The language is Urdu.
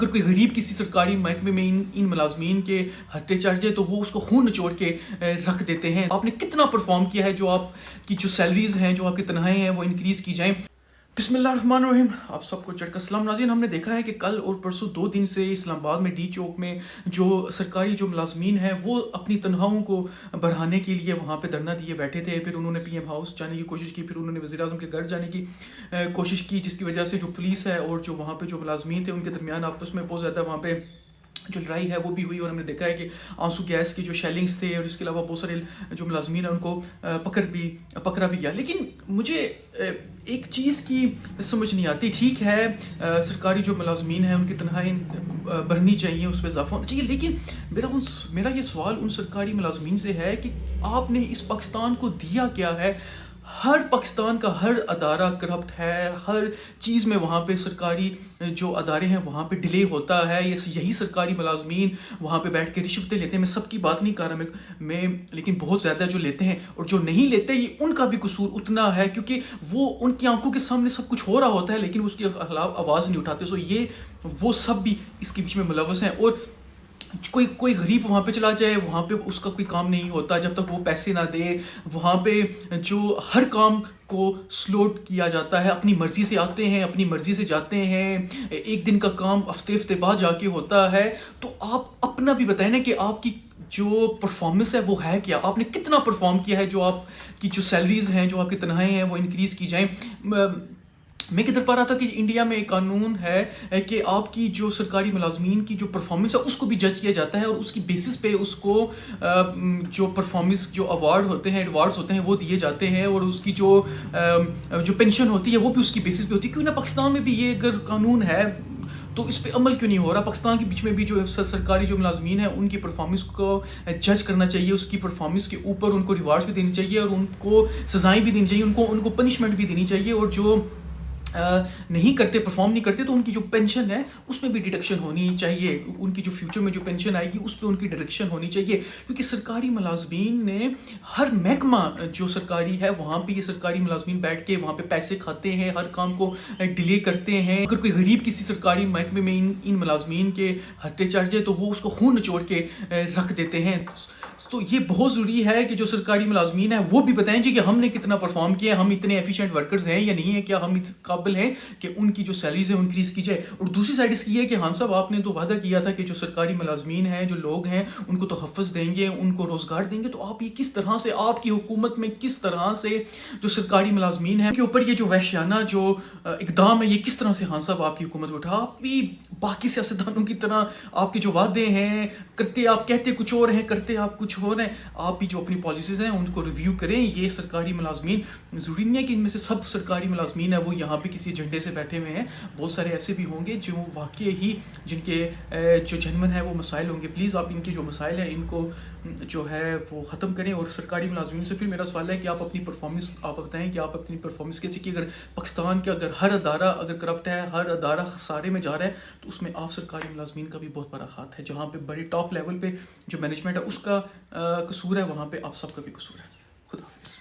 اگر کوئی غریب کسی سرکاری محکمے میں ان ملازمین کے ہٹے چڑھ جائے تو وہ اس کو خون نچوڑ کے رکھ دیتے ہیں. آپ نے کتنا پرفارم کیا ہے جو آپ کی جو سیلریز ہیں، جو آپ کی تنخواہیں ہیں وہ انکریز کی جائیں. بسم اللہ الرحمن الرحیم. آپ سب کو چڑھ کر سلام. ناظرین، ہم نے دیکھا ہے کہ کل اور پرسوں 2 دن سے اسلام آباد میں ڈی چوک میں جو سرکاری جو ملازمین ہیں وہ اپنی تنخواہوں کو بڑھانے کے لیے وہاں پہ دھرنا دیے بیٹھے تھے. پھر انہوں نے پی ایم ہاؤس جانے کی کوشش کی، پھر انہوں نے وزیر اعظم کے گھر جانے کی کوشش کی، جس کی وجہ سے جو پولیس ہے اور جو وہاں پہ جو ملازمین تھے ان کے درمیان آپس میں بہت زیادہ وہاں پہ جو لڑائی ہے وہ بھی ہوئی. اور ہم نے دیکھا ہے کہ آنسو گیس کی جو شیلنگز تھے اور اس کے علاوہ بہت سارے جو ملازمین ہیں ان کو پکڑا بھی گیا. لیکن مجھے ایک چیز کی سمجھ نہیں آتی. ٹھیک ہے، سرکاری جو ملازمین ہیں ان کی تنخواہیں بڑھنی چاہیے، اس پہ اضافہ ہونا چاہیے، لیکن میرا یہ سوال ان سرکاری ملازمین سے ہے کہ آپ نے اس پاکستان کو دیا کیا ہے؟ ہر پاکستان کا ہر ادارہ کرپٹ ہے، ہر چیز میں وہاں پہ سرکاری جو ادارے ہیں وہاں پہ ڈیلے ہوتا ہے. یہی سرکاری ملازمین وہاں پہ بیٹھ کے رشوتیں لیتے ہیں. میں سب کی بات نہیں کر رہا میں لیکن بہت زیادہ جو لیتے ہیں، اور جو نہیں لیتے یہ ان کا بھی قصور اتنا ہے، کیونکہ وہ ان کی آنکھوں کے سامنے سب کچھ ہو رہا ہوتا ہے لیکن اس کے خلاف آواز نہیں اٹھاتے. وہ سب بھی اس کے بیچ میں ملوث ہیں. اور کوئی غریب وہاں پہ چلا جائے، وہاں پہ اس کا کوئی کام نہیں ہوتا جب تک وہ پیسے نہ دے. وہاں پہ جو ہر کام کو سلوٹ کیا جاتا ہے، اپنی مرضی سے آتے ہیں، اپنی مرضی سے جاتے ہیں. ایک دن کا کام ہفتے بعد جا کے ہوتا ہے. تو آپ اپنا بھی بتائیں نا کہ آپ کی جو پرفارمنس ہے وہ ہے کیا؟ آپ نے کتنا پرفارم کیا ہے جو آپ کی جو سیلریز ہیں، جو آپ کی تنخواہیں ہیں وہ انکریز کی جائیں. میں کدھر پا رہا تھا کہ انڈیا میں ایک قانون ہے کہ آپ کی جو سرکاری ملازمین کی جو پرفارمنس ہے اس کو بھی جج کیا جاتا ہے، اور اس کی بیسس پہ اس کو جو پرفارمنس جو ایوارڈز ہوتے ہیں وہ دیے جاتے ہیں، اور اس کی جو پینشن ہوتی ہے وہ بھی اس کی بیسس پہ ہوتی ہے. کیوں نہ پاکستان میں بھی یہ اگر قانون ہے تو اس پہ عمل کیوں نہیں ہو رہا؟ پاکستان کے بیچ میں بھی جو سرکاری جو ملازمین ہیں ان کی پرفارمنس کو جج کرنا چاہیے، اس کی پرفارمنس کے اوپر ان کو ریوارڈز بھی دینے چاہیے، اور ان کو سزائیں بھی دینی چاہیے، ان کو پنشمنٹ بھی دینی چاہیے. اور جو نہیں کرتے، پرفارم نہیں کرتے، تو ان کی جو پینشن ہے اس میں بھی ڈیڈکشن ہونی چاہیے. ان کی جو فیوچر میں جو پینشن آئے گی اس پہ ان کی ڈیڈکشن ہونی چاہیے. کیونکہ سرکاری ملازمین نے ہر محکمہ جو سرکاری ہے وہاں پہ یہ سرکاری ملازمین بیٹھ کے وہاں پہ پیسے کھاتے ہیں، ہر کام کو ڈیلے کرتے ہیں. اگر کوئی غریب کسی سرکاری محکمے میں ان ملازمین کے ہٹے چڑھ جائے تو وہ اس کو خون نچوڑ کے رکھ دیتے ہیں. تو یہ بہت ضروری ہے کہ جو سرکاری ملازمین ہیں وہ بھی بتائیں جی کہ ہم نے کتنا پرفارم کیا ہے، ہم اتنے ایفیشینٹ ورکرز ہیں یا نہیں ہیں، کیا ہم اس قابل ہیں کہ ان کی جو سیلریز ہیں انکریز کی جائے. اور دوسری سائڈ اس کی ہے کہ ہاں صاحب آپ نے تو وعدہ کیا تھا کہ جو سرکاری ملازمین ہیں، جو لوگ ہیں ان کو تحفظ دیں گے، ان کو روزگار دیں گے. تو آپ یہ کس طرح سے، آپ کی حکومت میں کس طرح سے جو سرکاری ملازمین ہیں کے اوپر یہ جو وحشیانہ جو اقدام ہے یہ کس طرح سے ہاں صاحب آپ کی حکومت میں اٹھا؟ آپ بھی باقی سیاستدانوں کی طرح آپ کے جو وعدے ہیں کرتے، آپ کہتے کچھ اور ہیں کرتے آپ کچھ اور ہیں. آپ بھی جو اپنی پالیسیز ہیں ان کو ریویو کریں. یہ سرکاری ملازمین ضروری نہیں ہے کہ ان میں سے سب سرکاری ملازمین ہیں وہ یہاں پہ کسی ایجنڈے سے بیٹھے ہوئے ہیں. بہت سارے ایسے بھی ہوں گے جو واقعی ہی جن کے جو جنمن ہے وہ مسائل ہوں گے. پلیز آپ ان کے جو مسائل ہیں ان کو جو ہے وہ ختم کریں. اور سرکاری ملازمین سے پھر میرا سوال ہے کہ آپ اپنی پرفارمنس آپ بتائیں کہ آپ اپنی پرفارمنس کیسی کی. اگر پاکستان کے اگر ہر ادارہ اگر کرپٹ ہے، ہر ادارہ خسارے میں جا رہا ہے، تو اس میں آپ سرکاری ملازمین کا بھی بہت بڑا ہاتھ ہے. جہاں پہ بڑے ٹاپ لیول پہ جو مینجمنٹ ہے اس کا قصور ہے، وہاں پہ آپ سب کا بھی قصور ہے. خدا حافظ.